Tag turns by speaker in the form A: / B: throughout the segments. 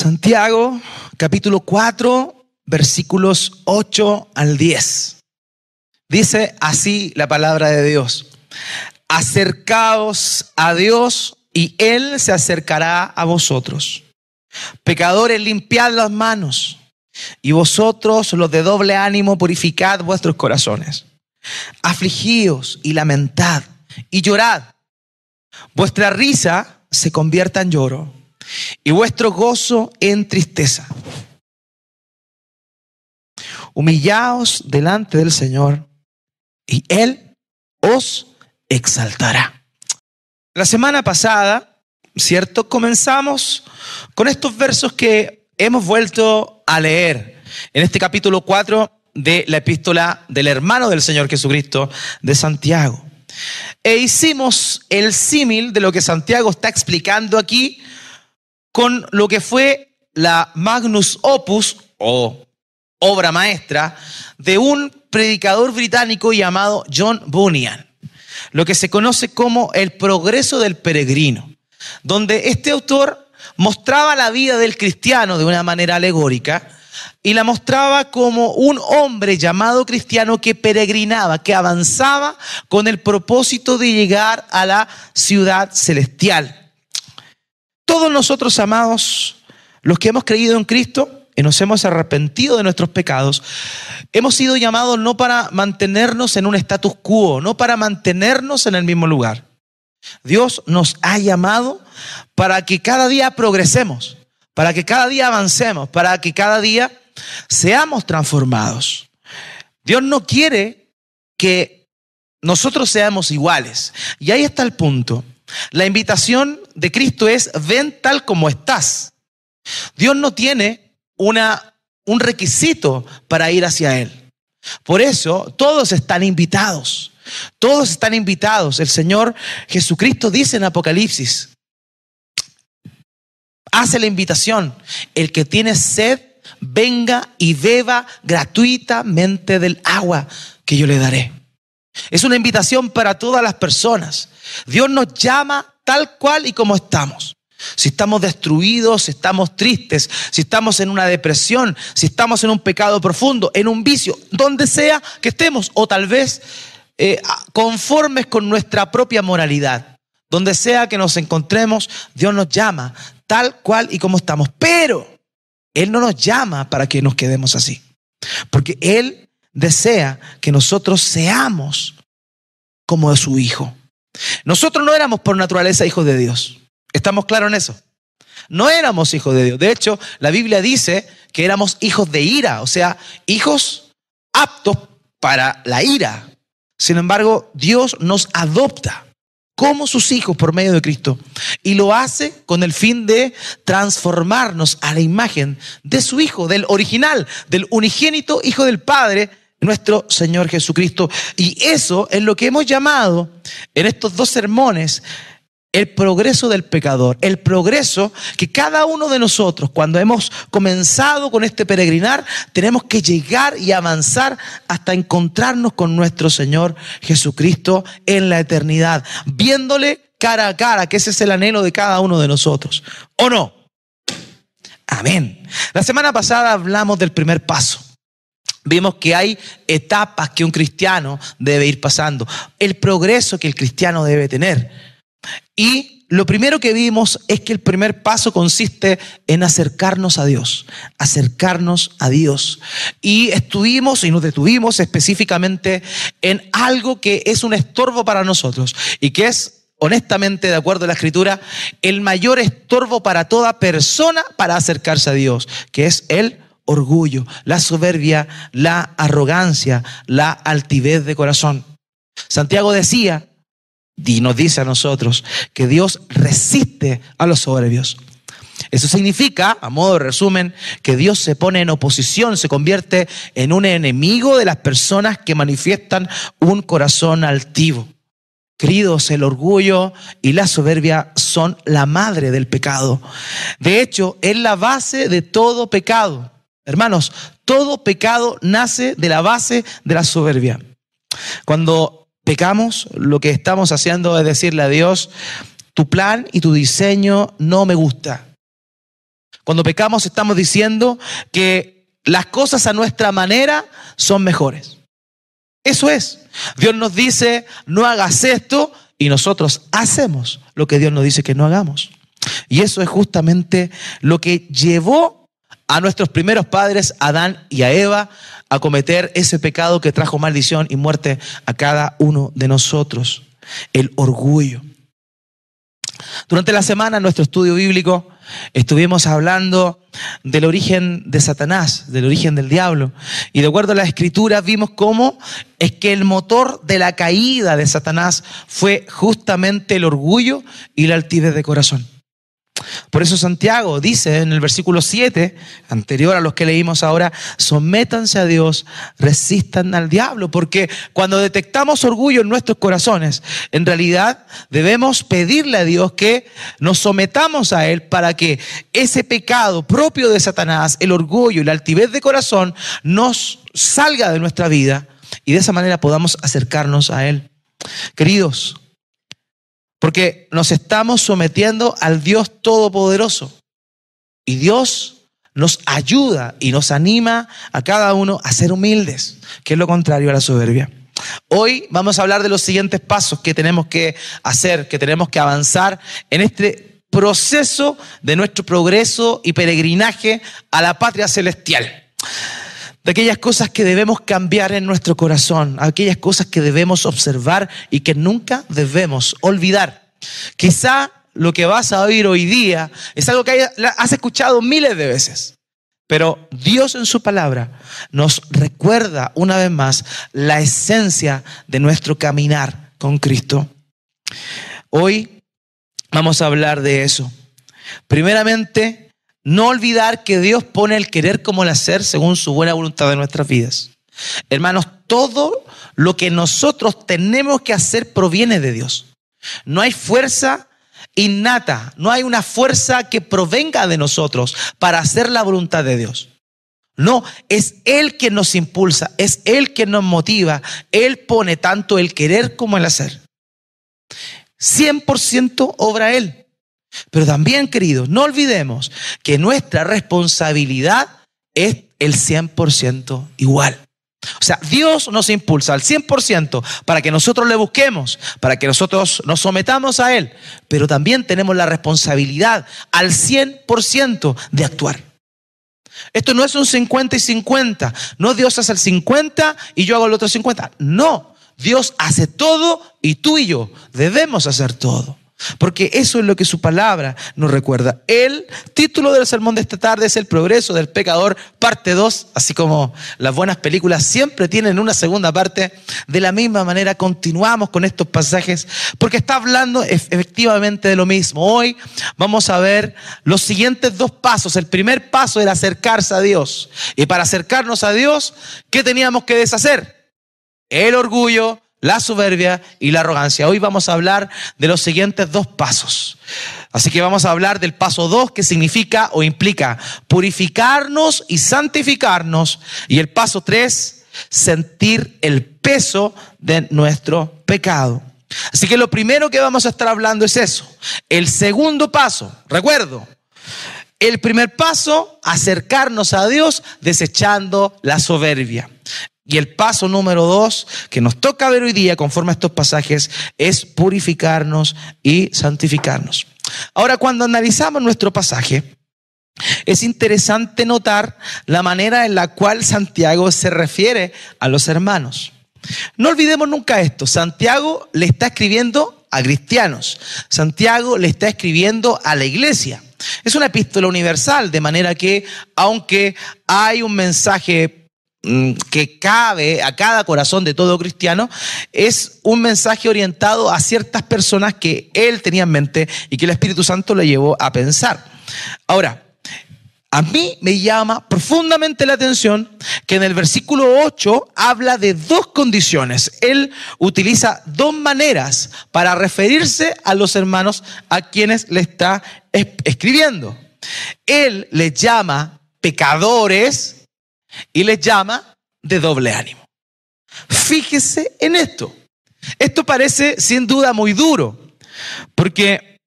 A: Santiago, capítulo 4, versículos 8 al 10. Dice así la palabra de Dios: acercaos a Dios y Él se acercará a vosotros. Pecadores, limpiad las manos, y vosotros, los de doble ánimo, purificad vuestros corazones. Afligíos y lamentad y llorad. Vuestra risa se convierta en lloro y vuestro gozo en tristeza. Humillaos delante del Señor y Él os exaltará. La semana pasada, ¿cierto?, comenzamos con estos versos que hemos vuelto a leer en este capítulo 4 de la epístola del hermano del Señor Jesucristo, de Santiago. E hicimos el símil de lo que Santiago está explicando aquí con lo que fue la Magnus Opus, o obra maestra, de un predicador británico llamado John Bunyan, lo que se conoce como el progreso del peregrino, donde este autor mostraba la vida del cristiano de una manera alegórica y la mostraba como un hombre llamado cristiano que peregrinaba, que avanzaba con el propósito de llegar a la ciudad celestial. Todos nosotros, amados, los que hemos creído en Cristo y nos hemos arrepentido de nuestros pecados, hemos sido llamados no para mantenernos en un status quo, no para mantenernos en el mismo lugar. Dios nos ha llamado para que cada día progresemos, para que cada día avancemos, para que cada día seamos transformados. Dios no quiere que nosotros seamos iguales. Y ahí está el punto. La invitación de Cristo es: ven tal como estás. Dios no tiene un requisito para ir hacia Él. Por eso todos están invitados. Todos están invitados. El Señor Jesucristo dice en Apocalipsis, hace la invitación: el que tiene sed, venga y beba gratuitamente del agua que yo le daré. Es una invitación para todas las personas. Dios nos llama tal cual y como estamos. Si estamos destruidos, si estamos tristes, si estamos en una depresión, si estamos en un pecado profundo, en un vicio, donde sea que estemos, o tal vez conformes con nuestra propia moralidad, donde sea que nos encontremos, Dios nos llama tal cual y como estamos. Pero Él no nos llama para que nos quedemos así, porque Él desea que nosotros seamos como su Hijo. Nosotros no éramos por naturaleza hijos de Dios. ¿Estamos claros en eso? No éramos hijos de Dios. De hecho, la Biblia dice que éramos hijos de ira, o sea, hijos aptos para la ira. Sin embargo, Dios nos adopta como sus hijos por medio de Cristo, y lo hace con el fin de transformarnos a la imagen de su Hijo, del original, del unigénito Hijo del Padre, nuestro Señor Jesucristo. Y eso es lo que hemos llamado en estos dos sermones el progreso del pecador. El progreso que cada uno de nosotros, cuando hemos comenzado con este peregrinar, tenemos que llegar y avanzar hasta encontrarnos con nuestro Señor Jesucristo en la eternidad, viéndole cara a cara, que ese es el anhelo de cada uno de nosotros. ¿O no? Amén. La semana pasada hablamos del primer paso. Vimos que hay etapas que un cristiano debe ir pasando, el progreso que el cristiano debe tener. Y lo primero que vimos es que el primer paso consiste en acercarnos a Dios, acercarnos a Dios. Y estuvimos y nos detuvimos específicamente en algo que es un estorbo para nosotros y que es, honestamente, de acuerdo a la Escritura, el mayor estorbo para toda persona para acercarse a Dios, que es el orgullo, la soberbia, la arrogancia, la altivez de corazón. Santiago decía, y nos dice a nosotros, que Dios resiste a los soberbios. Eso significa, a modo de resumen, que Dios se pone en oposición, se convierte en un enemigo de las personas que manifiestan un corazón altivo. Queridos, el orgullo y la soberbia son la madre del pecado. De hecho, es la base de todo pecado. Hermanos, todo pecado nace de la base de la soberbia. Cuando pecamos, lo que estamos haciendo es decirle a Dios: tu plan y tu diseño no me gusta. Cuando pecamos estamos diciendo que las cosas a nuestra manera son mejores. Eso es. Dios nos dice, no hagas esto, y nosotros hacemos lo que Dios nos dice que no hagamos. Y eso es justamente lo que llevó a nuestros primeros padres, Adán y a Eva, a cometer ese pecado que trajo maldición y muerte a cada uno de nosotros: el orgullo. Durante la semana, en nuestro estudio bíblico, estuvimos hablando del origen de Satanás, del origen del diablo. Y de acuerdo a las Escrituras, vimos cómo es que el motor de la caída de Satanás fue justamente el orgullo y la altivez de corazón. Por eso Santiago dice en el versículo 7, anterior a los que leímos ahora: sométanse a Dios, resistan al diablo. Porque cuando detectamos orgullo en nuestros corazones, en realidad debemos pedirle a Dios que nos sometamos a Él para que ese pecado propio de Satanás, el orgullo y la altivez de corazón, nos salga de nuestra vida y de esa manera podamos acercarnos a Él. Queridos, porque nos estamos sometiendo al Dios Todopoderoso. Y Dios nos ayuda y nos anima a cada uno a ser humildes, que es lo contrario a la soberbia. Hoy vamos a hablar de los siguientes pasos que tenemos que hacer, que tenemos que avanzar en este proceso de nuestro progreso y peregrinaje a la patria celestial. De aquellas cosas que debemos cambiar en nuestro corazón, aquellas cosas que debemos observar y que nunca debemos olvidar. Quizá lo que vas a oír hoy día es algo que has escuchado miles de veces, pero Dios en su palabra nos recuerda una vez más la esencia de nuestro caminar con Cristo. Hoy vamos a hablar de eso. Primeramente, no olvidar que Dios pone el querer como el hacer según su buena voluntad en nuestras vidas. Hermanos, todo lo que nosotros tenemos que hacer proviene de Dios. No hay fuerza innata, no hay una fuerza que provenga de nosotros para hacer la voluntad de Dios. No, es Él quien nos impulsa, es Él quien nos motiva. Él pone tanto el querer como el hacer. 100% obra Él. Pero también, queridos, no olvidemos que nuestra responsabilidad es el 100% igual. O sea, Dios nos impulsa al 100% para que nosotros le busquemos, para que nosotros nos sometamos a Él. Pero también tenemos la responsabilidad al 100% de actuar. Esto no es un 50 y 50. No, Dios hace el 50 y yo hago el otro 50. No, Dios hace todo y tú y yo debemos hacer todo. Porque eso es lo que su palabra nos recuerda. El título del sermón de esta tarde es El progreso del pecador, parte 2. Así como las buenas películas siempre tienen una segunda parte, de la misma manera continuamos con estos pasajes, porque está hablando efectivamente de lo mismo. Hoy vamos a ver los siguientes dos pasos. El primer paso era acercarse a Dios. Y para acercarnos a Dios, ¿qué teníamos que deshacer? El orgullo, la soberbia y la arrogancia. Hoy vamos a hablar de los siguientes dos pasos. Así que vamos a hablar del paso 2, que significa o implica purificarnos y santificarnos. Y el paso 3, sentir el peso de nuestro pecado. Así que lo primero que vamos a estar hablando es eso. El segundo paso, recuerdo, el primer paso, acercarnos a Dios desechando la soberbia. Y el paso número 2 que nos toca ver hoy día conforme a estos pasajes es purificarnos y santificarnos. Ahora, cuando analizamos nuestro pasaje, es interesante notar la manera en la cual Santiago se refiere a los hermanos. No olvidemos nunca esto. Santiago le está escribiendo a cristianos. Santiago le está escribiendo a la iglesia. Es una epístola universal, de manera que aunque hay un mensaje que cabe a cada corazón de todo cristiano, es un mensaje orientado a ciertas personas que él tenía en mente y que el Espíritu Santo le llevó a pensar. Ahora, a mí me llama profundamente la atención que en el versículo 8 habla de dos condiciones. Él utiliza dos maneras para referirse a los hermanos a quienes le está escribiendo. Él les llama pecadores y les llama de doble ánimo. Fíjese en esto. Esto parece sin duda muy duro, porque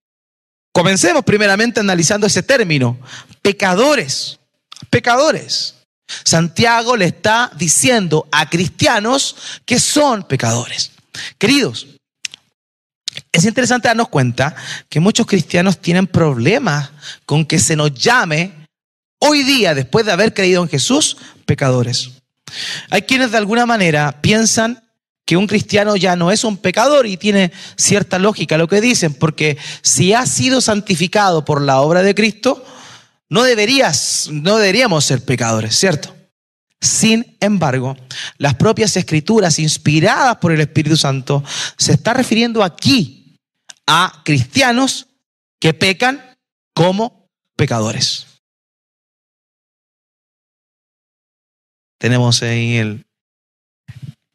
A: Comencemos primeramente analizando ese término, pecadores, pecadores. Santiago le está diciendo a cristianos que son pecadores. Queridos, es interesante darnos cuenta que muchos cristianos tienen problemas con que se nos llame hoy día, después de haber creído en Jesús, pecadores. Hay quienes de alguna manera piensan que un cristiano ya no es un pecador y tiene cierta lógica lo que dicen, porque si ha sido santificado por la obra de Cristo, no deberíamos ser pecadores, ¿cierto? Sin embargo, las propias Escrituras inspiradas por el Espíritu Santo se está refiriendo aquí a cristianos que pecan como pecadores. Tenemos ahí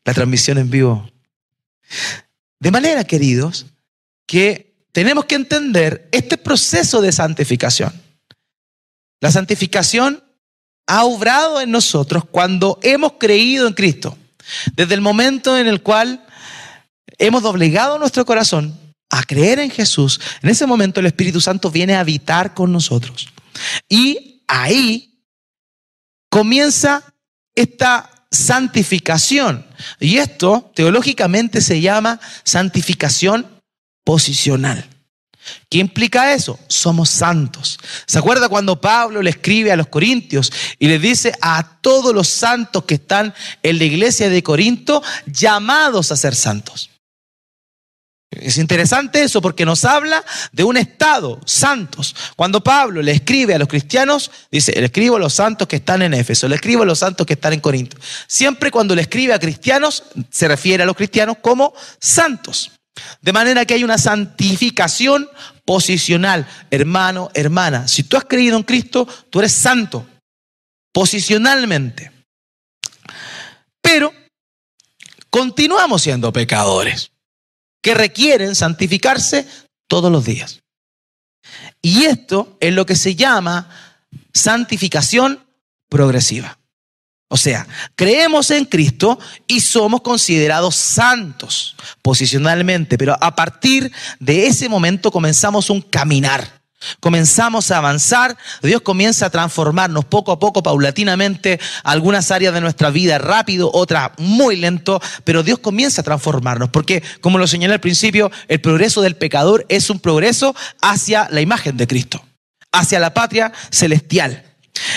A: la transmisión en vivo. De manera, queridos, que tenemos que entender este proceso de santificación. La santificación ha obrado en nosotros cuando hemos creído en Cristo. Desde el momento en el cual hemos doblegado nuestro corazón a creer en Jesús, en ese momento el Espíritu Santo viene a habitar con nosotros. Y ahí comienza esta santificación. Y esto teológicamente se llama santificación posicional. ¿Qué implica eso? Somos santos. ¿Se acuerda cuando Pablo le escribe a los corintios y les dice a todos los santos que están en la iglesia de Corinto, llamados a ser santos? Es interesante eso porque nos habla de un estado, santos. Cuando Pablo le escribe a los cristianos, dice, le escribo a los santos que están en Éfeso, le escribo a los santos que están en Corinto. Siempre cuando le escribe a cristianos, se refiere a los cristianos como santos. De manera que hay una santificación posicional. Hermano, hermana, si tú has creído en Cristo, tú eres santo, posicionalmente. Pero continuamos siendo pecadores que requieren santificarse todos los días. Y esto es lo que se llama santificación progresiva. O sea, creemos en Cristo y somos considerados santos posicionalmente, pero a partir de ese momento comenzamos un caminar. Comenzamos a avanzar, Dios comienza a transformarnos poco a poco, paulatinamente, algunas áreas de nuestra vida rápido, otras muy lento, pero Dios comienza a transformarnos, porque como lo señalé al principio, el progreso del pecador es un progreso hacia la imagen de Cristo, hacia la patria celestial.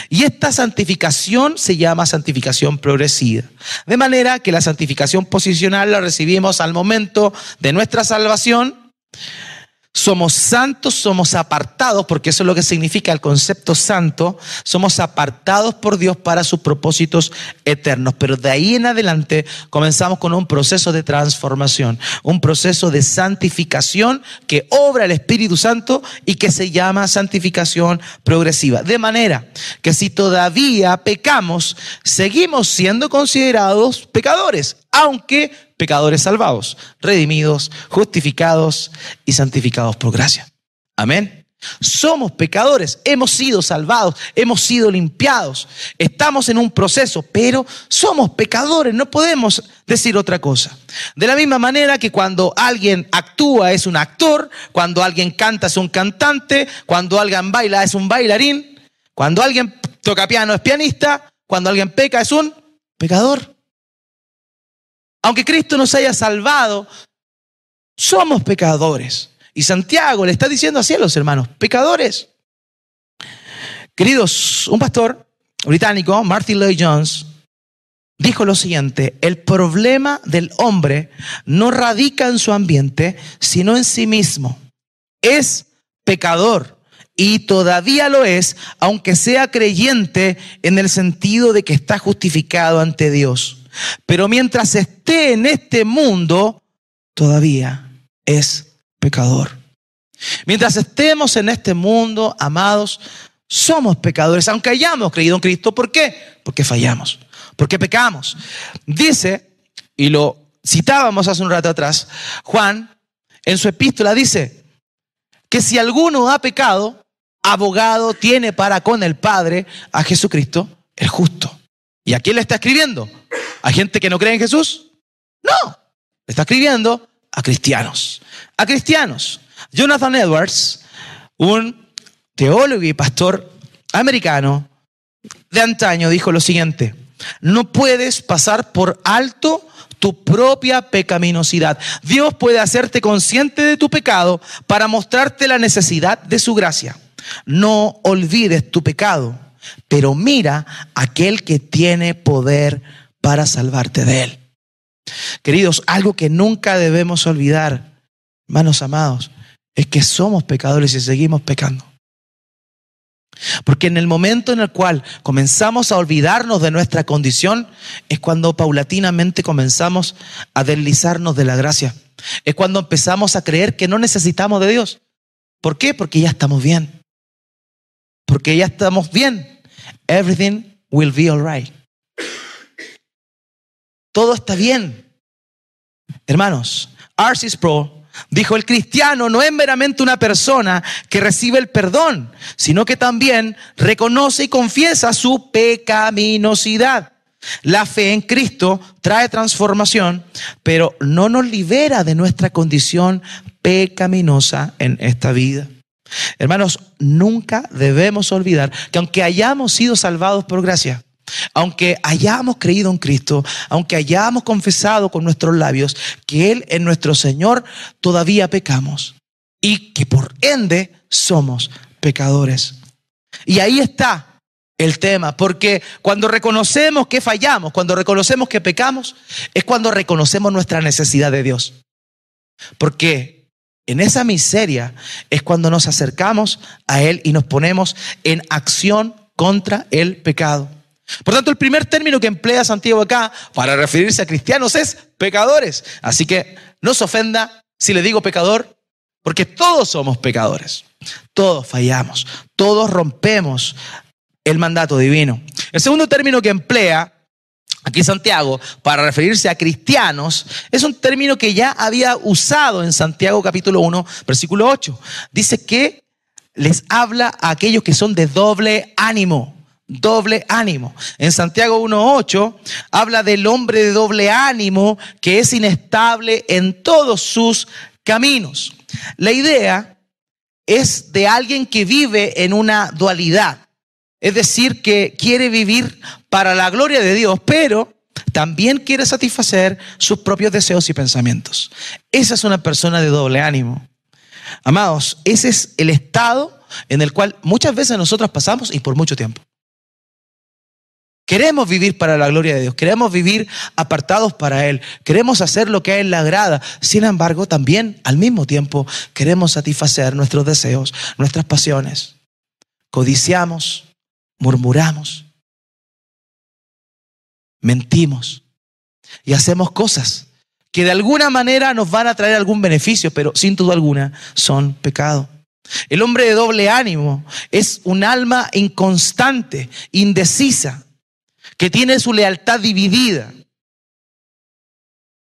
A: Y esta santificación se llama santificación progresiva. De manera que la santificación posicional la recibimos al momento de nuestra salvación. Somos santos, somos apartados, porque eso es lo que significa el concepto santo. Somos apartados por Dios para sus propósitos eternos. Pero de ahí en adelante comenzamos con un proceso de transformación, un proceso de santificación que obra el Espíritu Santo y que se llama santificación progresiva. De manera que si todavía pecamos, seguimos siendo considerados pecadores, aunque pecadores salvados, redimidos, justificados y santificados por gracia. Amén. Somos pecadores, hemos sido salvados, hemos sido limpiados, estamos en un proceso, pero somos pecadores, no podemos decir otra cosa. De la misma manera que cuando alguien actúa es un actor, cuando alguien canta es un cantante, cuando alguien baila es un bailarín, cuando alguien toca piano es pianista, cuando alguien peca es un pecador. Aunque Cristo nos haya salvado, somos pecadores. Y Santiago le está diciendo así a los hermanos, pecadores. Queridos, un pastor británico, Martin Lloyd-Jones, dijo lo siguiente: el problema del hombre no radica en su ambiente, sino en sí mismo. Es pecador y todavía lo es, aunque sea creyente en el sentido de que está justificado ante Dios. Pero mientras esté en este mundo, todavía es pecador. Mientras estemos en este mundo, amados, somos pecadores, aunque hayamos creído en Cristo. ¿Por qué? Porque fallamos, porque pecamos. Dice, y lo citábamos hace un rato atrás, Juan en su epístola dice que si alguno ha pecado, abogado tiene para con el Padre a Jesucristo el justo. ¿Y a quién le está escribiendo? ¿A gente que no cree en Jesús? No, le está escribiendo a cristianos. A cristianos. Jonathan Edwards, Un teólogo y pastor americano de antaño dijo lo siguiente: no puedes pasar por alto tu propia pecaminosidad. Dios puede hacerte consciente de tu pecado para mostrarte la necesidad de su gracia. No olvides tu pecado, pero mira a aquel que tiene poder para salvarte de él. Queridos, algo que nunca debemos olvidar, hermanos amados, es que somos pecadores y seguimos pecando. Porque en el momento en el cual comenzamos a olvidarnos de nuestra condición, es cuando paulatinamente comenzamos a deslizarnos de la gracia. Es cuando empezamos a creer que no necesitamos de Dios. ¿Por qué? Porque ya estamos bien. Porque ya estamos bien. Everything will be all right. Todo está bien. Hermanos, R.C. Sproul dijo: el cristiano no es meramente una persona que recibe el perdón, sino que también reconoce y confiesa su pecaminosidad. La fe en Cristo trae transformación, pero no nos libera de nuestra condición pecaminosa en esta vida. Hermanos, nunca debemos olvidar que aunque hayamos sido salvados por gracia, aunque hayamos creído en Cristo, aunque hayamos confesado con nuestros labios que Él es nuestro Señor, todavía pecamos y que por ende somos pecadores. Y ahí está el tema, porque cuando reconocemos que fallamos, cuando reconocemos que pecamos, es cuando reconocemos nuestra necesidad de Dios. Porque en esa miseria es cuando nos acercamos a Él y nos ponemos en acción contra el pecado. Por tanto, el primer término que emplea Santiago acá para referirse a cristianos es pecadores. Así que no se ofenda si le digo pecador, porque todos somos pecadores. Todos fallamos, todos rompemos el mandato divino. El segundo término que emplea aquí Santiago para referirse a cristianos es un término que ya había usado en Santiago capítulo 1, versículo 8. Dice que les habla a aquellos que son de doble ánimo. Doble ánimo. En Santiago 1:8 habla del hombre de doble ánimo que es inestable en todos sus caminos. La idea es de alguien que vive en una dualidad. Es decir, que quiere vivir para la gloria de Dios, pero también quiere satisfacer sus propios deseos y pensamientos. Esa es una persona de doble ánimo. Amados, ese es el estado en el cual muchas veces nosotros pasamos y por mucho tiempo. Queremos vivir para la gloria de Dios, queremos vivir apartados para Él, queremos hacer lo que a Él le agrada. Sin embargo, también al mismo tiempo queremos satisfacer nuestros deseos, nuestras pasiones. Codiciamos, murmuramos, mentimos y hacemos cosas que de alguna manera nos van a traer algún beneficio, pero sin duda alguna son pecado. El hombre de doble ánimo es un alma inconstante, indecisa, que tiene su lealtad dividida.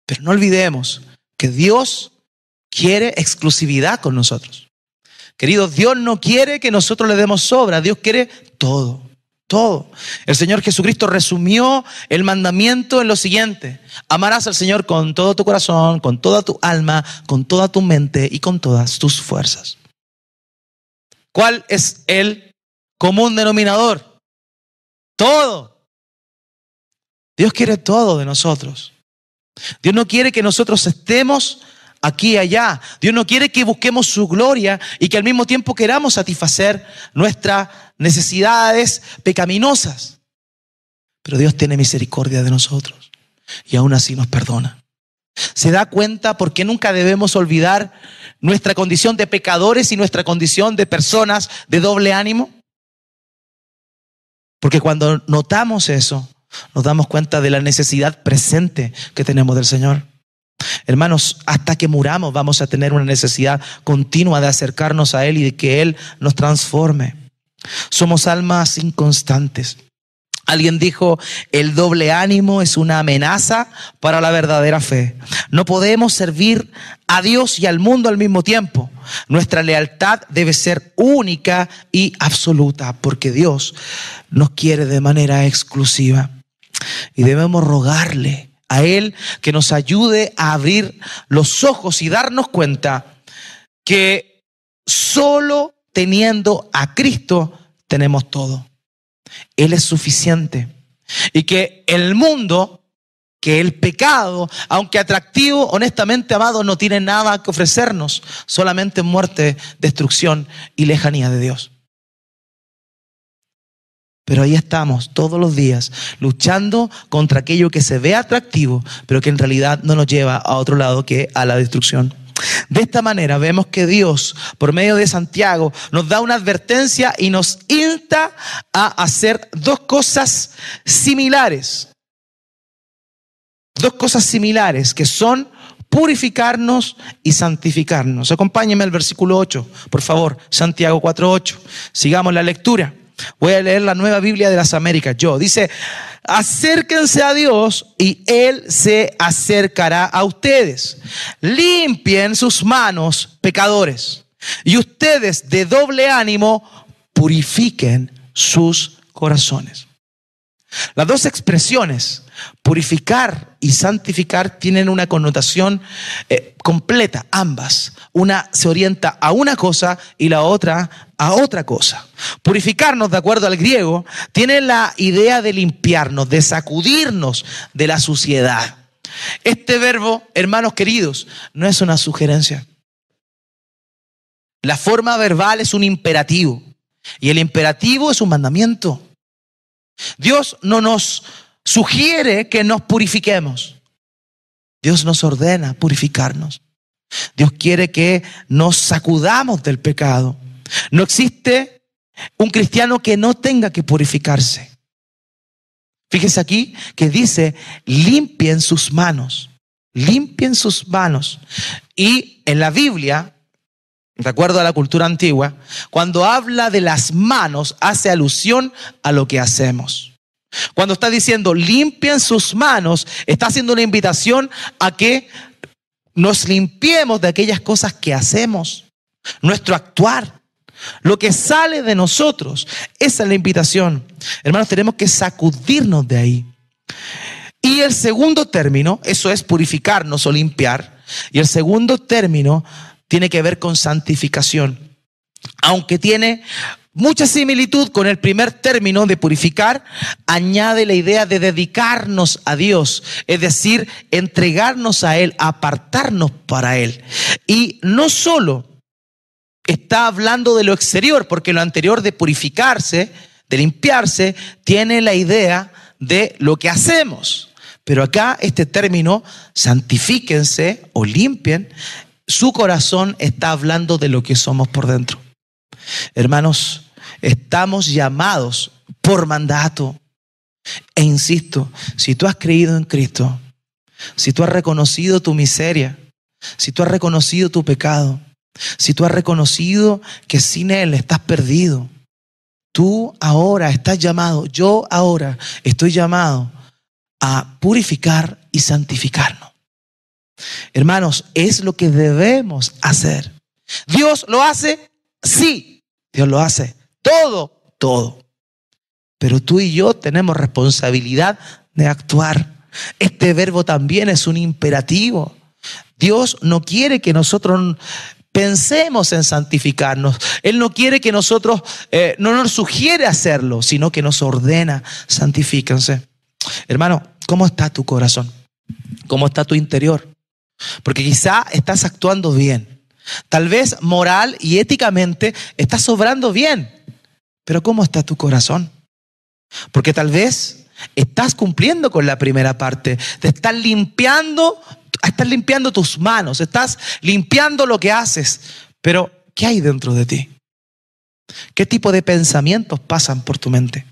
A: Pero no olvidemos que Dios quiere exclusividad con nosotros. Queridos, Dios no quiere que nosotros le demos sobra, Dios quiere todo, todo. El Señor Jesucristo resumió el mandamiento en lo siguiente: amarás al Señor con todo tu corazón, con toda tu alma, con toda tu mente y con todas tus fuerzas. ¿Cuál es el común denominador? Todo. Dios quiere todo de nosotros. Dios no quiere que nosotros estemos aquí y allá. Dios no quiere que busquemos su gloria y que al mismo tiempo queramos satisfacer nuestras necesidades pecaminosas. Pero Dios tiene misericordia de nosotros y aún así nos perdona. ¿Se da cuenta por qué nunca debemos olvidar nuestra condición de pecadores y nuestra condición de personas de doble ánimo? Porque cuando notamos eso, nos damos cuenta de la necesidad presente que tenemos del Señor. Hermanos, hasta que muramos vamos a tener una necesidad continua de acercarnos a Él y de que Él nos transforme. Somos almas inconstantes. Alguien dijo: el doble ánimo es una amenaza para la verdadera fe. No podemos servir a Dios y al mundo al mismo tiempo. Nuestra lealtad debe ser única y absoluta, porque Dios nos quiere de manera exclusiva. Y debemos rogarle a Él que nos ayude a abrir los ojos y darnos cuenta que solo teniendo a Cristo, tenemos todo. Él es suficiente. Y que el mundo, que el pecado, aunque atractivo, honestamente, amado, no tiene nada que ofrecernos, solamente muerte, destrucción y lejanía de Dios. Pero ahí estamos todos los días luchando contra aquello que se ve atractivo, pero que en realidad no nos lleva a otro lado que a la destrucción. De esta manera vemos que Dios, por medio de Santiago, nos da una advertencia y nos insta a hacer dos cosas similares. Dos cosas similares que son purificarnos y santificarnos. Acompáñenme al versículo 8, por favor, Santiago 4:8. Sigamos la lectura. Voy a leer la Nueva Biblia de las Américas. Dice: acérquense a Dios y Él se acercará a ustedes. Limpien sus manos, pecadores, y ustedes de doble ánimo purifiquen sus corazones. Las dos expresiones, purificar y santificar, tienen una connotación completa, ambas. Una se orienta a una cosa y la otra a otra cosa. Purificarnos, de acuerdo al griego, tiene la idea de limpiarnos, de sacudirnos de la suciedad. Este verbo, hermanos queridos, no es una sugerencia. La forma verbal es un imperativo y el imperativo es un mandamiento. Dios no nos sugiere que nos purifiquemos. Dios nos ordena purificarnos. Dios quiere que nos sacudamos del pecado. No existe un cristiano que no tenga que purificarse. Fíjese aquí que dice: limpien sus manos. Limpien sus manos. Y en la Biblia, de acuerdo a la cultura antigua, cuando habla de las manos, hace alusión a lo que hacemos. Cuando está diciendo limpien sus manos, está haciendo una invitación a que nos limpiemos de aquellas cosas que hacemos, nuestro actuar, lo que sale de nosotros. Esa es la invitación. Hermanos, tenemos que sacudirnos de ahí. Y el segundo término, eso es purificarnos o limpiar. Y el segundo término tiene que ver con santificación. Aunque tiene mucha similitud con el primer término de purificar, añade la idea de dedicarnos a Dios, es decir, entregarnos a Él, apartarnos para Él. Y no solo está hablando de lo exterior, porque lo anterior de purificarse, de limpiarse, tiene la idea de lo que hacemos. Pero acá este término, santifíquense o limpien, su corazón está hablando de lo que somos por dentro. Hermanos, estamos llamados por mandato. E insisto, si tú has creído en Cristo, si tú has reconocido tu miseria, si tú has reconocido tu pecado, si tú has reconocido que sin Él estás perdido, tú ahora estás llamado, yo ahora estoy llamado a purificar y santificarnos. Hermanos, es lo que debemos hacer. ¿Dios lo hace? Sí, Dios lo hace. Todo. Pero tú y yo tenemos responsabilidad de actuar. Este verbo también es un imperativo. Dios no quiere que nosotros pensemos en santificarnos. Él no quiere que nosotros, no nos sugiere hacerlo, sino que nos ordena: santifíquense. Hermano, ¿cómo está tu corazón? ¿Cómo está tu interior? Porque quizá estás actuando bien. Tal vez moral y éticamente estás obrando bien. Pero ¿cómo está tu corazón? Porque tal vez estás cumpliendo con la primera parte. Te estás limpiando tus manos, estás limpiando lo que haces. Pero ¿qué hay dentro de ti? ¿Qué tipo de pensamientos pasan por tu mente?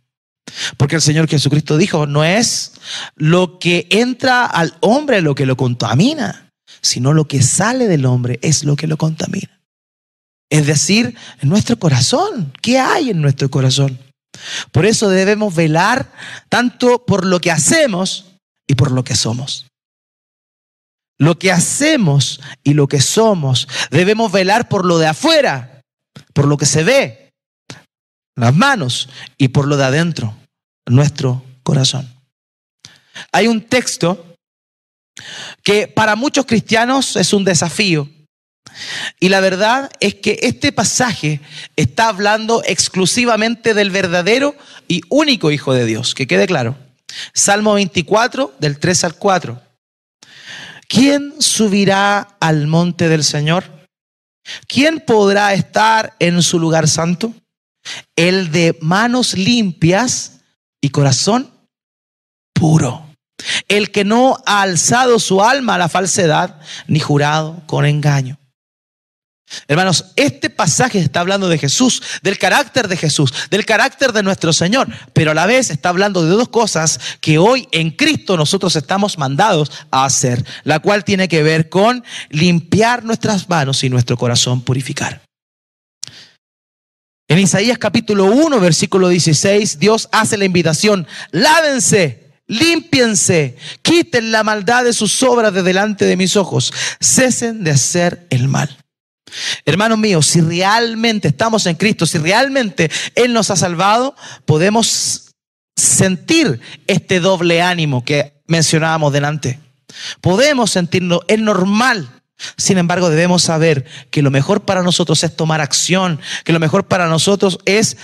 A: Porque el Señor Jesucristo dijo: no es lo que entra al hombre lo que lo contamina, sino lo que sale del hombre es lo que lo contamina. Es decir, en nuestro corazón. ¿Qué hay en nuestro corazón? Por eso debemos velar tanto por lo que hacemos y por lo que somos. Lo que hacemos y lo que somos. Debemos velar por lo de afuera, por lo que se ve, las manos, y por lo de adentro, nuestro corazón. Hay un texto que para muchos cristianos es un desafío, Y la verdad es que este pasaje está hablando exclusivamente del verdadero y único Hijo de Dios, que quede claro. Salmo 24, del 3 al 4. ¿Quién subirá al monte del Señor? ¿Quién podrá estar en su lugar santo? El de manos limpias y corazón puro. El que no ha alzado su alma a la falsedad, ni jurado con engaño. Hermanos, este pasaje está hablando de Jesús, del carácter de Jesús, del carácter de nuestro Señor, pero a la vez está hablando de dos cosas que hoy en Cristo nosotros estamos mandados a hacer, la cual tiene que ver con limpiar nuestras manos y nuestro corazón purificar. En Isaías capítulo 1, versículo 16, Dios hace la invitación: lávense, límpiense, quiten la maldad de sus obras de delante de mis ojos, cesen de hacer el mal. Hermanos míos, si realmente estamos en Cristo, si realmente Él nos ha salvado, podemos sentir este doble ánimo que mencionábamos delante. Podemos sentirlo, es normal. Sin embargo, debemos saber que lo mejor para nosotros es tomar acción, que lo mejor para nosotros es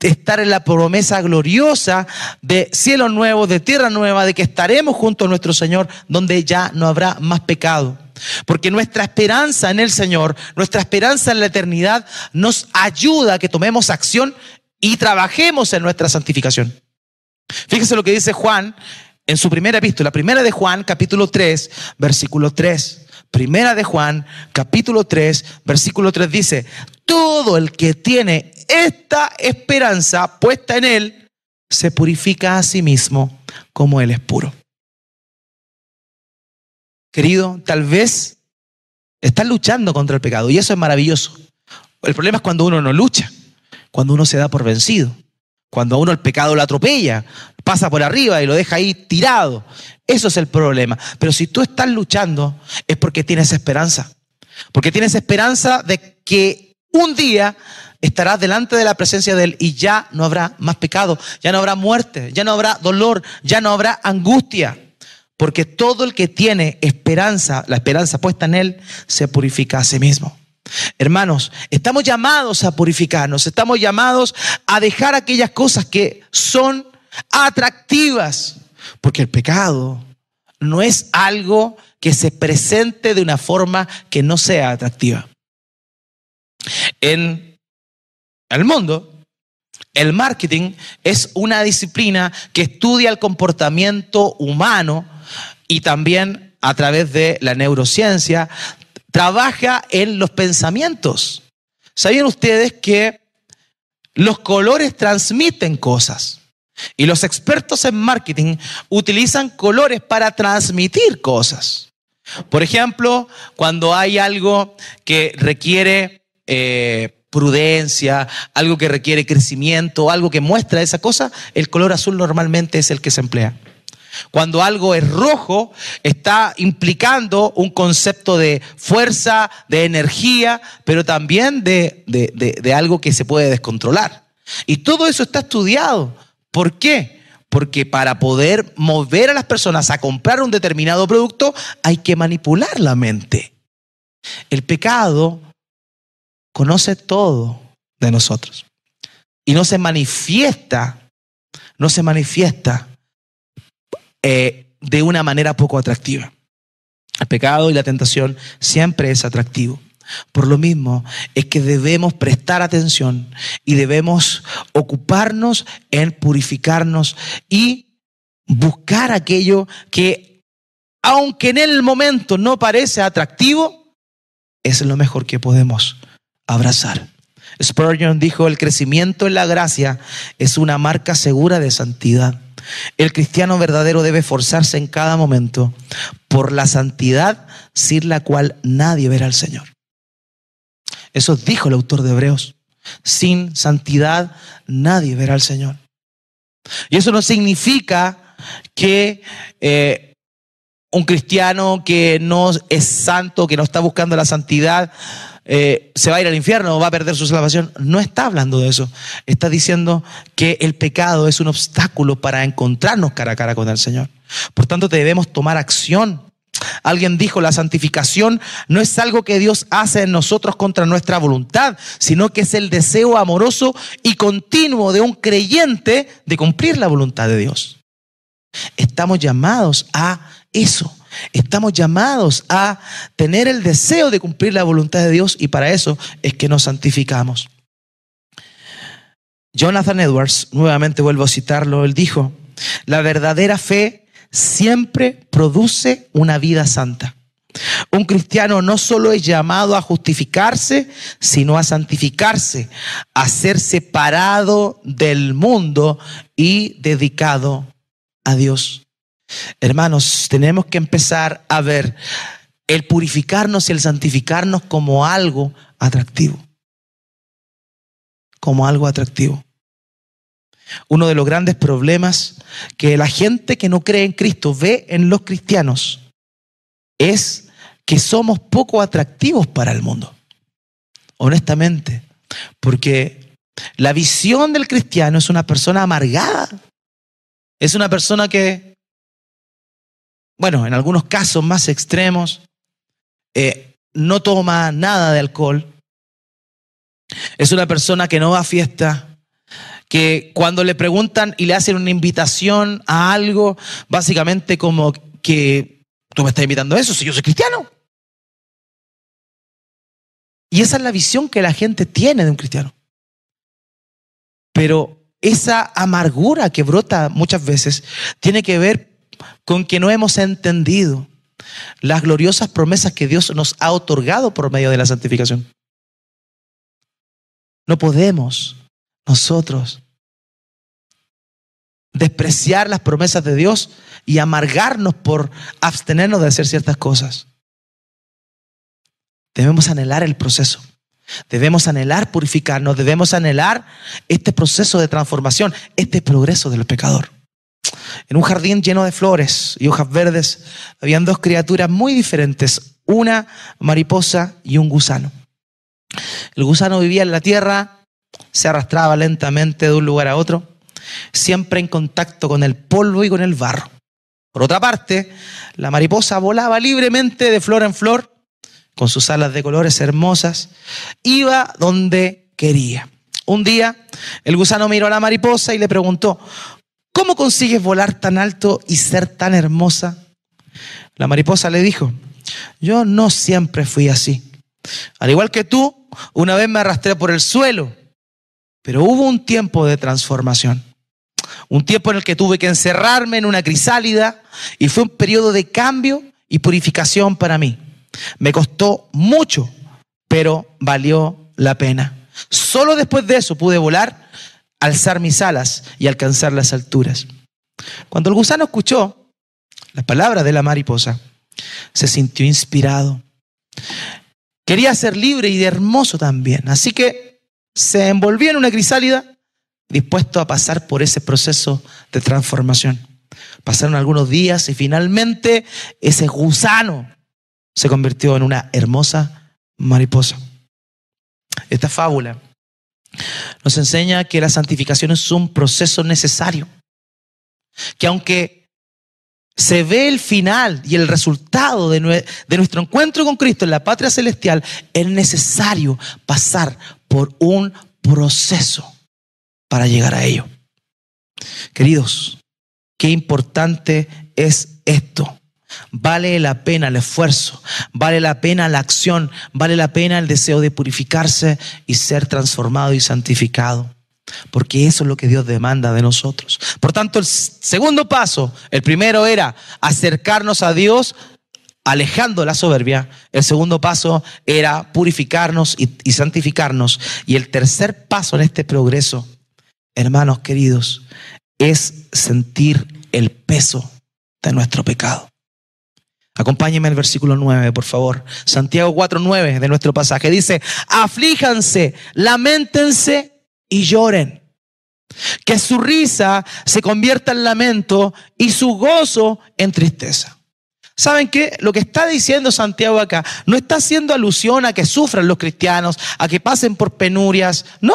A: estar en la promesa gloriosa de cielo nuevo, de tierra nueva, de que estaremos junto a nuestro Señor, donde ya no habrá más pecado. Porque nuestra esperanza en el Señor, nuestra esperanza en la eternidad, nos ayuda a que tomemos acción y trabajemos en nuestra santificación. Fíjese lo que dice Juan en su primera epístola, primera de Juan, capítulo 3, versículo 3. Primera de Juan, capítulo 3, versículo 3 dice: todo el que tiene esta esperanza puesta en Él, se purifica a sí mismo como Él es puro. Querido, tal vez estás luchando contra el pecado y eso es maravilloso. El problema es cuando uno no lucha, cuando uno se da por vencido, cuando a uno el pecado lo atropella, pasa por arriba y lo deja ahí tirado. Eso es el problema. Pero si tú estás luchando es porque tienes esperanza. Porque tienes esperanza de que un día estarás delante de la presencia de Él y ya no habrá más pecado, ya no habrá muerte, ya no habrá dolor, ya no habrá angustia. Porque todo el que tiene esperanza, la esperanza puesta en Él, se purifica a sí mismo. Hermanos, estamos llamados a purificarnos, estamos llamados a dejar aquellas cosas que son atractivas. Porque el pecado no es algo que se presente de una forma que no sea atractiva. En el mundo, el marketing es una disciplina que estudia el comportamiento humano y también a través de la neurociencia trabaja en los pensamientos. ¿Sabían ustedes que los colores transmiten cosas? Y los expertos en marketing utilizan colores para transmitir cosas. Por ejemplo, cuando hay algo que requiere prudencia, algo que requiere crecimiento, algo que muestra esa cosa, el color azul normalmente es el que se emplea. Cuando algo es rojo, está implicando un concepto de fuerza, de energía, pero también de algo que se puede descontrolar. Y todo eso está estudiado. ¿Por qué? Porque para poder mover a las personas a comprar un determinado producto, hay que manipular la mente. El pecado conoce todo de nosotros y no se manifiesta de una manera poco atractiva. El pecado y la tentación siempre es atractivo. Por lo mismo es que debemos prestar atención y debemos ocuparnos en purificarnos y buscar aquello que, aunque en el momento no parece atractivo, es lo mejor que podemos abrazar. Spurgeon dijo: el crecimiento en la gracia es una marca segura de santidad. El cristiano verdadero debe esforzarse en cada momento por la santidad sin la cual nadie verá al Señor. Eso dijo el autor de Hebreos. Sin santidad nadie verá al Señor. Y eso no significa que un cristiano que no es santo, que no está buscando la santidad, se va a ir al infierno o va a perder su salvación. No está hablando de eso. Está diciendo que el pecado es un obstáculo para encontrarnos cara a cara con el Señor. Por tanto, debemos tomar acción Alguien dijo, la santificación no es algo que Dios hace en nosotros contra nuestra voluntad, sino que es el deseo amoroso y continuo de un creyente de cumplir la voluntad de Dios. Estamos llamados a eso. Estamos llamados a tener el deseo de cumplir la voluntad de Dios, y para eso es que nos santificamos. Jonathan Edwards, nuevamente vuelvo a citarlo, él dijo: la verdadera fe siempre produce una vida santa. Un cristiano no solo es llamado a justificarse, sino a santificarse, a ser separado del mundo y dedicado a Dios. Hermanos, tenemos que empezar a ver el purificarnos y el santificarnos como algo atractivo. Como algo atractivo. Uno de los grandes problemas que la gente que no cree en Cristo ve en los cristianos es que somos poco atractivos para el mundo. Honestamente, porque la visión del cristiano es una persona amargada. Es una persona que, bueno, en algunos casos más extremos, no toma nada de alcohol. Es una persona que no va a fiesta, que cuando le preguntan y le hacen una invitación a algo, básicamente como que tú me estás invitando a eso si yo soy cristiano. Y esa es la visión que la gente tiene de un cristiano. Pero esa amargura que brota muchas veces tiene que ver con que no hemos entendido las gloriosas promesas que Dios nos ha otorgado por medio de la santificación. No podemos nosotros despreciar las promesas de Dios y amargarnos por abstenernos de hacer ciertas cosas. Debemos anhelar el proceso. Debemos anhelar purificarnos. Debemos anhelar este proceso de transformación, este progreso del pecador. En un jardín lleno de flores y hojas verdes, habían dos criaturas muy diferentes, una mariposa y un gusano. El gusano vivía en la tierra, se arrastraba lentamente de un lugar a otro, siempre en contacto con el polvo y con el barro. Por otra parte, la mariposa volaba libremente de flor en flor, con sus alas de colores hermosas, iba donde quería. Un día, el gusano miró a la mariposa y le preguntó: ¿cómo consigues volar tan alto y ser tan hermosa? La mariposa le dijo: yo no siempre fui así. Al igual que tú, una vez me arrastré por el suelo, pero hubo un tiempo de transformación. Un tiempo en el que tuve que encerrarme en una crisálida y fue un periodo de cambio y purificación para mí. Me costó mucho, pero valió la pena. Solo después de eso pude volar, alzar mis alas y alcanzar las alturas. Cuando el gusano escuchó las palabras de la mariposa, se sintió inspirado. Quería ser libre y hermoso también, así que se envolvió en una crisálida, dispuesto a pasar por ese proceso de transformación. Pasaron algunos días y finalmente ese gusano se convirtió en una hermosa mariposa. Esta fábula nos enseña que la santificación es un proceso necesario, que aunque se ve el final y el resultado de nuestro encuentro con Cristo en la patria celestial, es necesario pasar por un proceso para llegar a ello. Queridos, qué importante es esto. Vale la pena el esfuerzo, vale la pena la acción, vale la pena el deseo de purificarse y ser transformado y santificado, porque eso es lo que Dios demanda de nosotros. Por tanto, el segundo paso, el primero era acercarnos a Dios alejando la soberbia. El segundo paso era purificarnos y santificarnos. Y el tercer paso en este progreso, hermanos queridos, es sentir el peso de nuestro pecado. Acompáñenme al versículo 9, por favor. Santiago 4:9 de nuestro pasaje dice: aflíjanse, lamentense y lloren. Que su risa se convierta en lamento y su gozo en tristeza. ¿Saben qué? Lo que está diciendo Santiago acá no está haciendo alusión a que sufran los cristianos, a que pasen por penurias. No.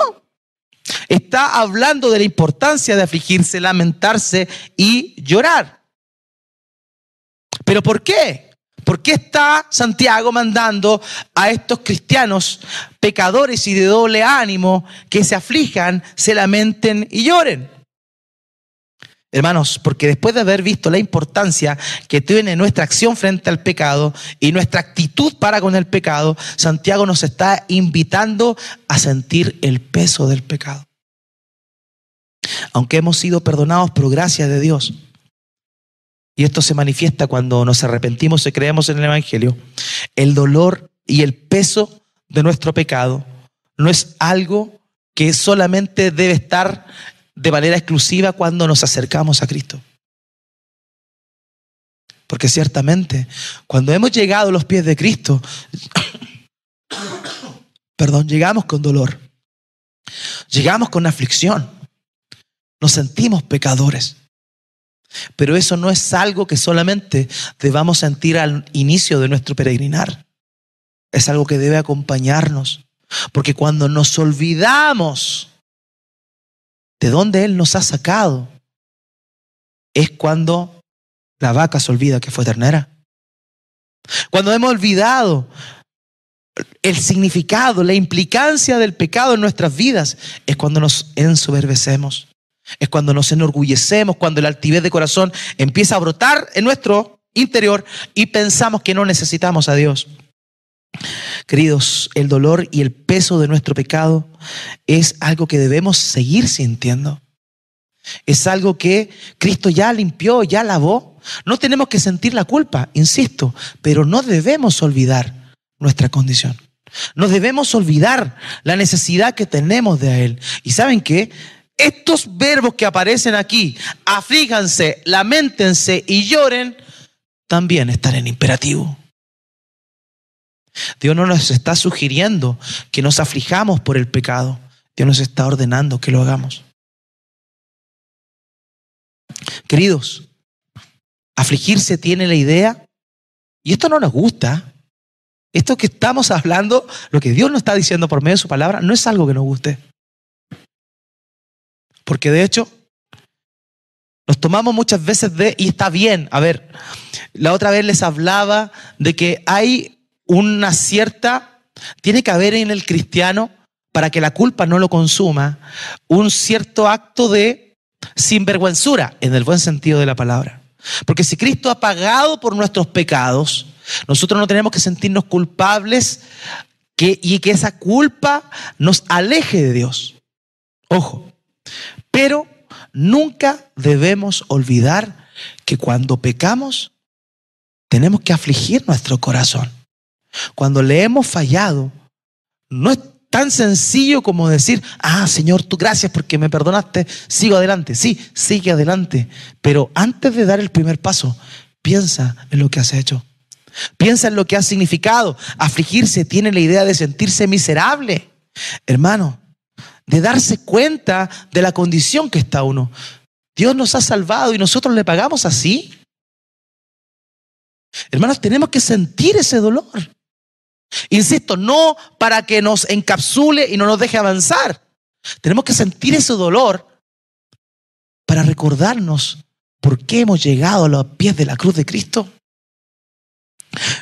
A: Está hablando de la importancia de afligirse, lamentarse y llorar. ¿Pero por qué? ¿Por qué está Santiago mandando a estos cristianos pecadores y de doble ánimo que se aflijan, se lamenten y lloren? Hermanos, porque después de haber visto la importancia que tiene nuestra acción frente al pecado y nuestra actitud para con el pecado, Santiago nos está invitando a sentir el peso del pecado. Aunque hemos sido perdonados por gracia de Dios, y esto se manifiesta cuando nos arrepentimos y creemos en el Evangelio, el dolor y el peso de nuestro pecado no es algo que solamente debe estar de manera exclusiva cuando nos acercamos a Cristo. Porque ciertamente, cuando hemos llegado a los pies de Cristo, llegamos con dolor, llegamos con aflicción, nos sentimos pecadores. Pero eso no es algo que solamente debamos sentir al inicio de nuestro peregrinar. Es algo que debe acompañarnos. Porque cuando nos olvidamos de dónde Él nos ha sacado, es cuando la vaca se olvida que fue ternera. Cuando hemos olvidado el significado, la implicancia del pecado en nuestras vidas, es cuando nos ensoberbecemos. Es cuando nos enorgullecemos, cuando la altivez de corazón empieza a brotar en nuestro interior y pensamos que no necesitamos a Dios. Queridos, el dolor y el peso de nuestro pecado es algo que debemos seguir sintiendo. Es algo que Cristo ya limpió, ya lavó. No tenemos que sentir la culpa, insisto, pero no debemos olvidar nuestra condición. No debemos olvidar la necesidad que tenemos de Él. ¿Y saben qué? Estos verbos que aparecen aquí, aflíjanse, lamentense y lloren, también están en imperativo. Dios no nos está sugiriendo que nos aflijamos por el pecado. Dios nos está ordenando que lo hagamos. Queridos, afligirse tiene la idea, y esto no nos gusta. Esto que estamos hablando, lo que Dios nos está diciendo por medio de su palabra, no es algo que nos guste. Porque de hecho, nos tomamos muchas veces y está bien. A ver, la otra vez les hablaba de que hay una cierta, tiene que haber en el cristiano, para que la culpa no lo consuma, un cierto acto de sinvergüenzura, en el buen sentido de la palabra. Porque si Cristo ha pagado por nuestros pecados, nosotros no tenemos que sentirnos culpables y que esa culpa nos aleje de Dios. Ojo, pero nunca debemos olvidar que cuando pecamos, tenemos que afligir nuestro corazón. Cuando le hemos fallado, no es tan sencillo como decir, Señor, tú gracias porque me perdonaste, sigo adelante. Sí, sigue adelante, pero antes de dar el primer paso, piensa en lo que has hecho. Piensa en lo que ha significado. Afligirse tiene la idea de sentirse miserable, hermano, de darse cuenta de la condición que está uno. Dios nos ha salvado y nosotros le pagamos así. Hermanos, tenemos que sentir ese dolor. Insisto, no para que nos encapsule y no nos deje avanzar. Tenemos que sentir ese dolor para recordarnos por qué hemos llegado a los pies de la cruz de Cristo.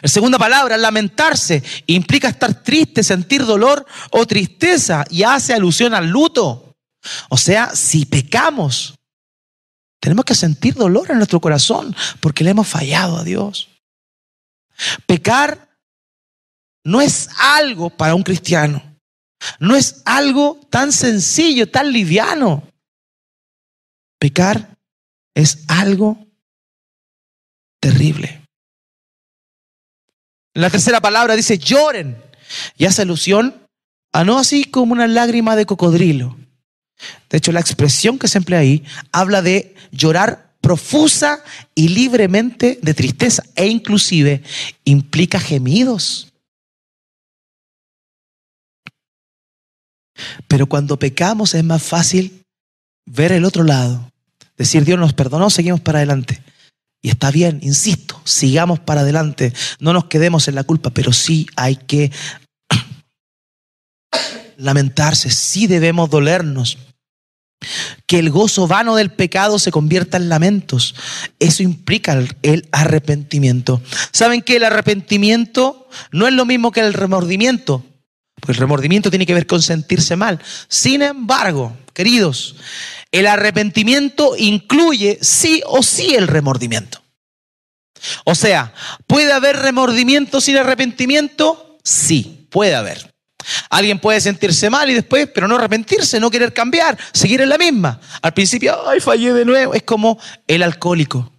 A: La segunda palabra, lamentarse, implica estar triste, sentir dolor o tristeza y hace alusión al luto. O sea, si pecamos, tenemos que sentir dolor en nuestro corazón porque le hemos fallado a Dios. Pecar no es algo para un cristiano. No es algo tan sencillo, tan liviano. Pecar es algo terrible. La tercera palabra dice lloren y hace alusión a no así como una lágrima de cocodrilo. De hecho, la expresión que se emplea ahí habla de llorar profusa y libremente de tristeza e inclusive implica gemidos. Pero cuando pecamos es más fácil ver el otro lado, decir Dios nos perdonó, seguimos para adelante. Y está bien, insisto, sigamos para adelante, no nos quedemos en la culpa, pero sí hay que lamentarse, sí debemos dolernos. que el gozo vano del pecado se convierta en lamentos. Eso implica el arrepentimiento. ¿Saben que el arrepentimiento no es lo mismo que el remordimiento? Porque el remordimiento tiene que ver con sentirse mal. Sin embargo, queridos, el arrepentimiento incluye sí o sí el remordimiento. O sea, ¿puede haber remordimiento sin arrepentimiento? Sí, puede haber. Alguien puede sentirse mal y después, pero no arrepentirse, no querer cambiar, seguir en la misma. Al principio, ay, fallé de nuevo. Es como el alcohólico,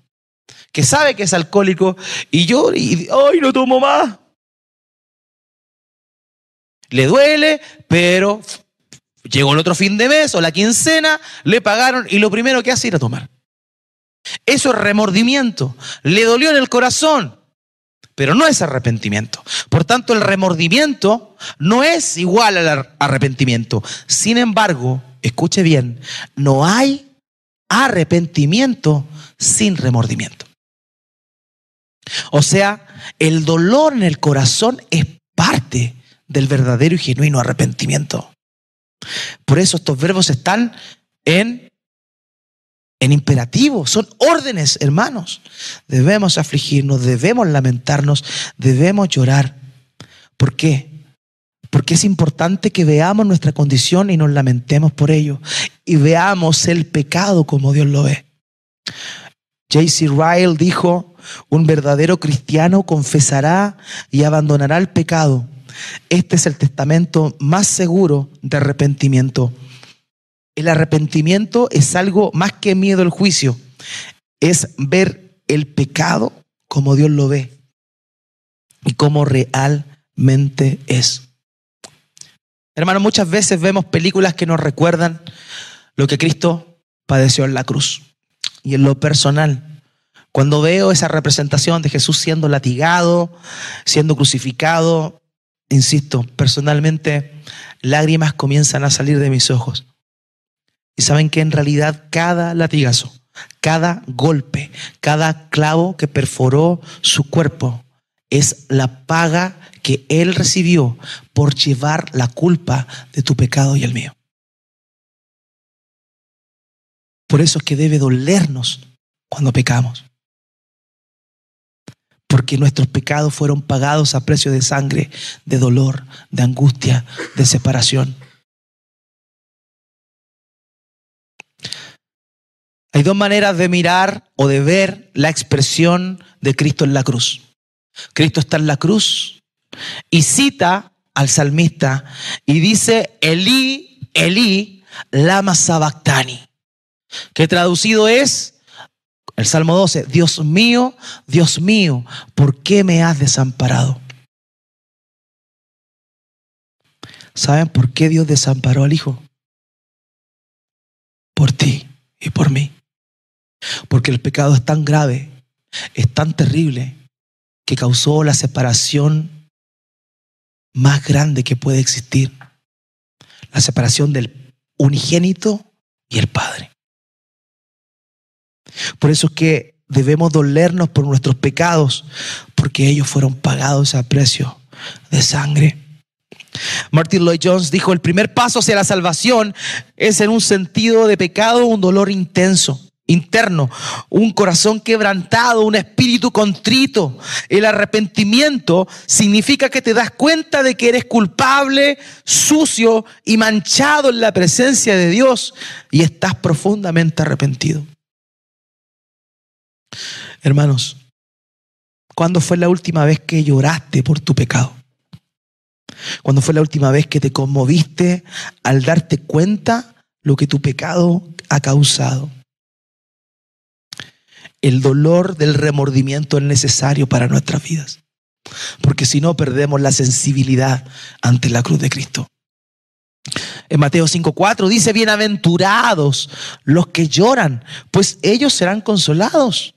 A: que sabe que es alcohólico y llora y, ay, no tomo más. Le duele, pero llegó el otro fin de mes o la quincena, le pagaron y lo primero que hace es ir a tomar. Eso es remordimiento. Le dolió en el corazón, pero no es arrepentimiento. Por tanto, el remordimiento no es igual al arrepentimiento. Sin embargo, escuche bien, no hay arrepentimiento sin remordimiento. O sea, el dolor en el corazón es parte del verdadero y genuino arrepentimiento. Por eso estos verbos están en imperativo, son órdenes, hermanos. Debemos afligirnos, debemos lamentarnos, debemos llorar. ¿Por qué? Porque es importante que veamos nuestra condición y nos lamentemos por ello. Y veamos el pecado como Dios lo ve. J.C. Ryle dijo, un verdadero cristiano confesará y abandonará el pecado. Este es el testamento más seguro de arrepentimiento. El arrepentimiento es algo más que miedo al juicio. Es ver el pecado como Dios lo ve y como realmente es. Hermanos, muchas veces vemos películas que nos recuerdan lo que Cristo padeció en la cruz. Y en lo personal, cuando veo esa representación de Jesús siendo latigado, siendo crucificado, insisto, personalmente, lágrimas comienzan a salir de mis ojos. Y saben que en realidad cada latigazo, cada golpe, cada clavo que perforó su cuerpo es la paga que Él recibió por llevar la culpa de tu pecado y el mío. Por eso es que debe dolernos cuando pecamos. Porque nuestros pecados fueron pagados a precio de sangre, de dolor, de angustia, de separación. Hay dos maneras de mirar o de ver la expresión de Cristo en la cruz. Cristo está en la cruz y cita al salmista y dice, Elí, Elí, lama sabactani, que traducido es, el Salmo 12, Dios mío, ¿por qué me has desamparado? ¿Saben por qué Dios desamparó al Hijo? Por ti y por mí. Porque el pecado es tan grave, es tan terrible, que causó la separación más grande que puede existir. La separación del unigénito y el Padre. Por eso es que debemos dolernos por nuestros pecados, porque ellos fueron pagados a precio de sangre. Martin Lloyd-Jones dijo, el primer paso hacia la salvación es en un sentido de pecado, un dolor intenso, interno, un corazón quebrantado, un espíritu contrito. El arrepentimiento significa que te das cuenta de que eres culpable, sucio y manchado en la presencia de Dios y estás profundamente arrepentido. Hermanos, ¿cuándo fue la última vez que lloraste por tu pecado? ¿Cuándo fue la última vez que te conmoviste al darte cuenta lo que tu pecado ha causado? El dolor del remordimiento es necesario para nuestras vidas, porque si no perdemos la sensibilidad ante la cruz de Cristo. En Mateo 5:4 dice, bienaventurados los que lloran, pues ellos serán consolados.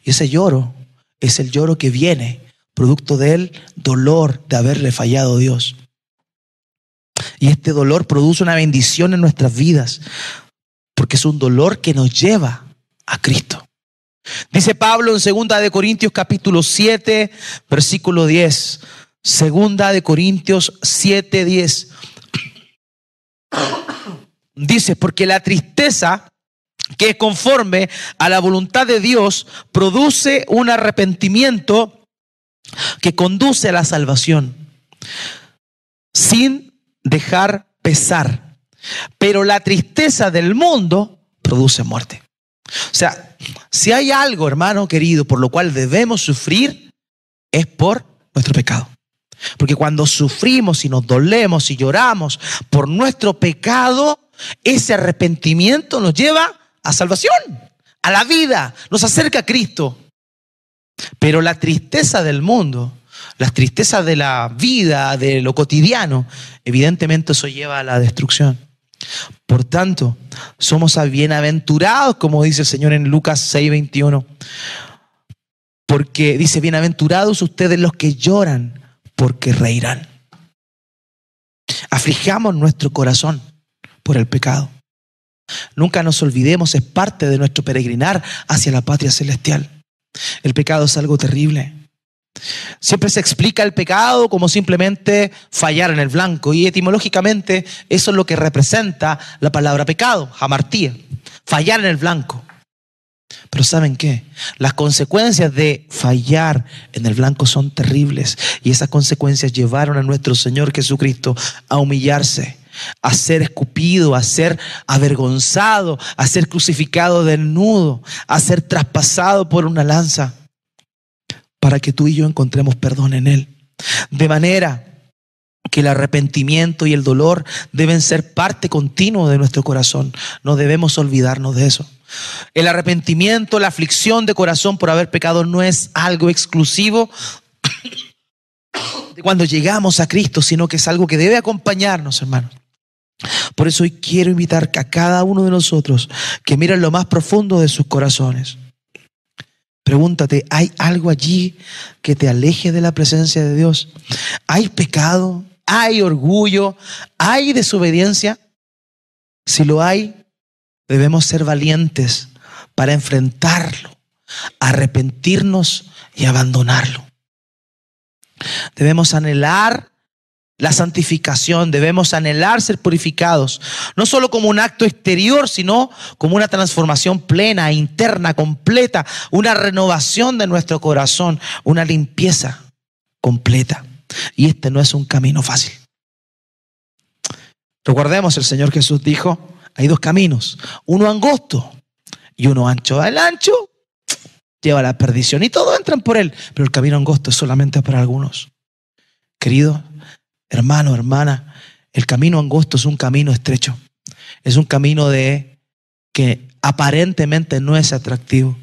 A: Y ese lloro es el lloro que viene producto del dolor de haberle fallado a Dios. Y este dolor produce una bendición en nuestras vidas, porque es un dolor que nos lleva a Cristo. Dice Pablo en 2 Corintios capítulo 7, versículo 10. 2 Corintios 7:10. dice, porque la tristeza que es conforme a la voluntad de Dios produce un arrepentimiento que conduce a la salvación, sin dejar pesar. Pero la tristeza del mundo produce muerte. O sea, si hay algo, hermano querido, por lo cual debemos sufrir, es por nuestro pecado. Porque cuando sufrimos y nos dolemos y lloramos por nuestro pecado, ese arrepentimiento nos lleva a salvación, a la vida, nos acerca a Cristo. Pero la tristeza del mundo, la tristeza de la vida, de lo cotidiano, evidentemente eso lleva a la destrucción. Por tanto, somos bienaventurados, como dice el Señor en Lucas 6:21. Porque dice, bienaventurados ustedes los que lloran, porque reirán. Aflijamos nuestro corazón por el pecado. Nunca nos olvidemos, es parte de nuestro peregrinar hacia la patria celestial. El pecado es algo terrible. Siempre se explica el pecado como simplemente fallar en el blanco, y etimológicamente eso es lo que representa la palabra pecado, hamartía, fallar en el blanco. Pero ¿saben qué? Las consecuencias de fallar en el blanco son terribles, y esas consecuencias llevaron a nuestro Señor Jesucristo a humillarse, a ser escupido, a ser avergonzado, a ser crucificado desnudo, a ser traspasado por una lanza, para que tú y yo encontremos perdón en Él. De manera que el arrepentimiento y el dolor deben ser parte continua de nuestro corazón. No debemos olvidarnos de eso. El arrepentimiento, la aflicción de corazón por haber pecado no es algo exclusivo de cuando llegamos a Cristo, sino que es algo que debe acompañarnos, hermanos. Por eso hoy quiero invitar a cada uno de nosotros que miren lo más profundo de sus corazones. Pregúntate, ¿hay algo allí que te aleje de la presencia de Dios? ¿Hay pecado? ¿Hay orgullo? ¿Hay desobediencia? Si lo hay, debemos ser valientes para enfrentarlo, arrepentirnos y abandonarlo. Debemos anhelar la santificación, debemos anhelar ser purificados, no solo como un acto exterior, sino como una transformación plena, interna, completa, una renovación de nuestro corazón, una limpieza completa. Y este no es un camino fácil. Recordemos, el Señor Jesús dijo, hay dos caminos, uno angosto y uno ancho. El ancho lleva a la perdición y todos entran por él, pero el camino angosto es solamente para algunos. Querido hermano, hermana, el camino angosto es un camino estrecho. Es un camino que aparentemente no es atractivo,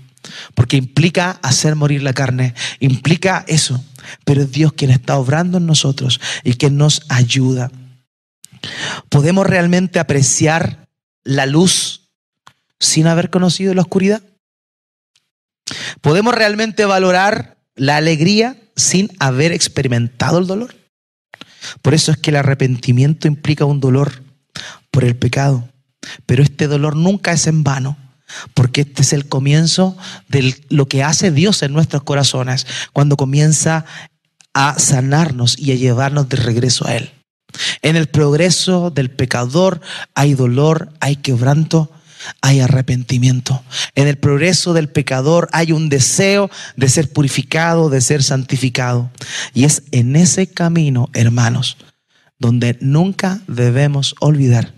A: porque implica hacer morir la carne, implica eso. Pero es Dios quien está obrando en nosotros y quien nos ayuda. ¿Podemos realmente apreciar la luz sin haber conocido la oscuridad? ¿Podemos realmente valorar la alegría sin haber experimentado el dolor? Por eso es que el arrepentimiento implica un dolor por el pecado. Pero este dolor nunca es en vano, porque este es el comienzo de lo que hace Dios en nuestros corazones, cuando comienza a sanarnos y a llevarnos de regreso a Él. En el progreso del pecador hay dolor, hay quebranto, hay arrepentimiento. En el progreso del pecador hay un deseo de ser purificado, de ser santificado. Y es en ese camino, hermanos, donde nunca debemos olvidar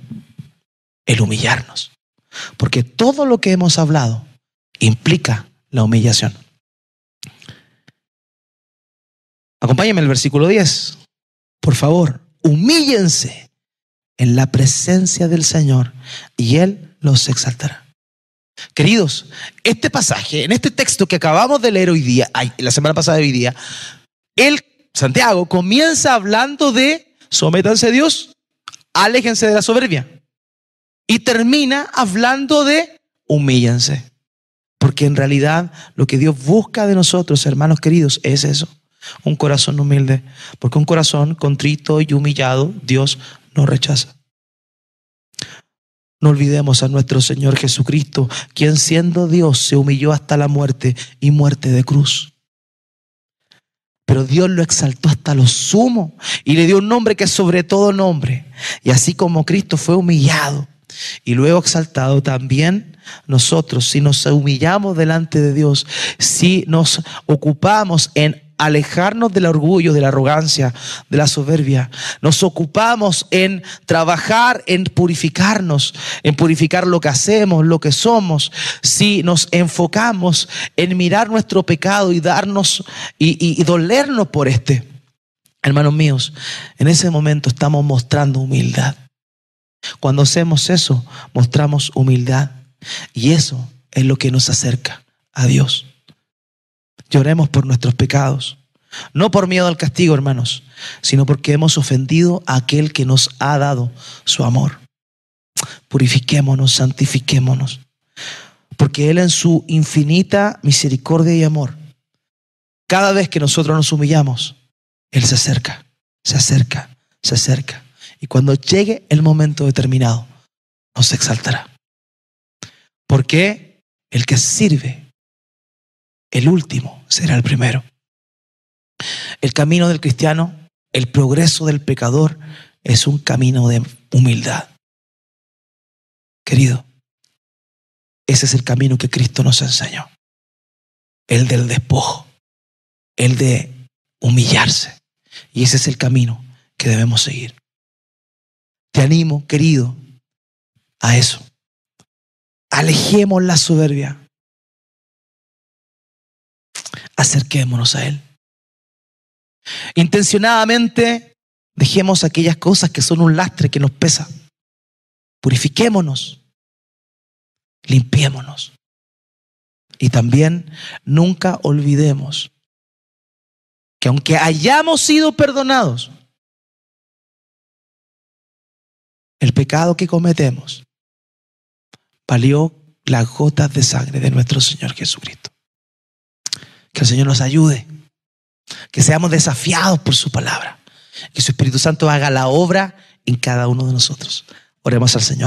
A: el humillarnos. Porque todo lo que hemos hablado implica la humillación. Acompáñenme al versículo 10. Por favor, humíllense en la presencia del Señor y Él los exaltará. Queridos, este pasaje, en este texto que acabamos de leer hoy día, la semana pasada de hoy día, Santiago comienza hablando de sométanse a Dios, aléjense de la soberbia, y termina hablando de humíllense. Porque en realidad lo que Dios busca de nosotros, hermanos queridos, es eso, un corazón humilde. Porque un corazón contrito y humillado Dios no rechaza. No olvidemos a nuestro Señor Jesucristo, quien siendo Dios se humilló hasta la muerte y muerte de cruz. Pero Dios lo exaltó hasta lo sumo y le dio un nombre que es sobre todo nombre. Y así como Cristo fue humillado y luego exaltado, también nosotros, si nos humillamos delante de Dios, si nos ocupamos en alejarnos del orgullo, de la arrogancia, de la soberbia, nos ocupamos en trabajar, en purificarnos, en purificar lo que hacemos, lo que somos, si nos enfocamos en mirar nuestro pecado y darnos y dolernos por este, hermanos míos, en ese momento estamos mostrando humildad. Cuando hacemos eso, mostramos humildad, y eso es lo que nos acerca a Dios. Lloremos por nuestros pecados, no por miedo al castigo, hermanos, sino porque hemos ofendido a aquel que nos ha dado su amor. Purifiquémonos, santifiquémonos, porque Él en su infinita misericordia y amor, cada vez que nosotros nos humillamos, Él se acerca, se acerca, se acerca. Y cuando llegue el momento determinado, nos exaltará. Porque el que sirve, el último será el primero. El camino del cristiano, el progreso del pecador, es un camino de humildad. Querido, ese es el camino que Cristo nos enseñó. El del despojo, el de humillarse. Y ese es el camino que debemos seguir. Te animo, querido, a eso. Alejemos la soberbia. Acerquémonos a Él. Intencionadamente dejemos aquellas cosas que son un lastre que nos pesa. Purifiquémonos. Limpiémonos. Y también nunca olvidemos que aunque hayamos sido perdonados, el pecado que cometemos valió las gotas de sangre de nuestro Señor Jesucristo. Que el Señor nos ayude, que seamos desafiados por su palabra, que su Espíritu Santo haga la obra en cada uno de nosotros. Oremos al Señor.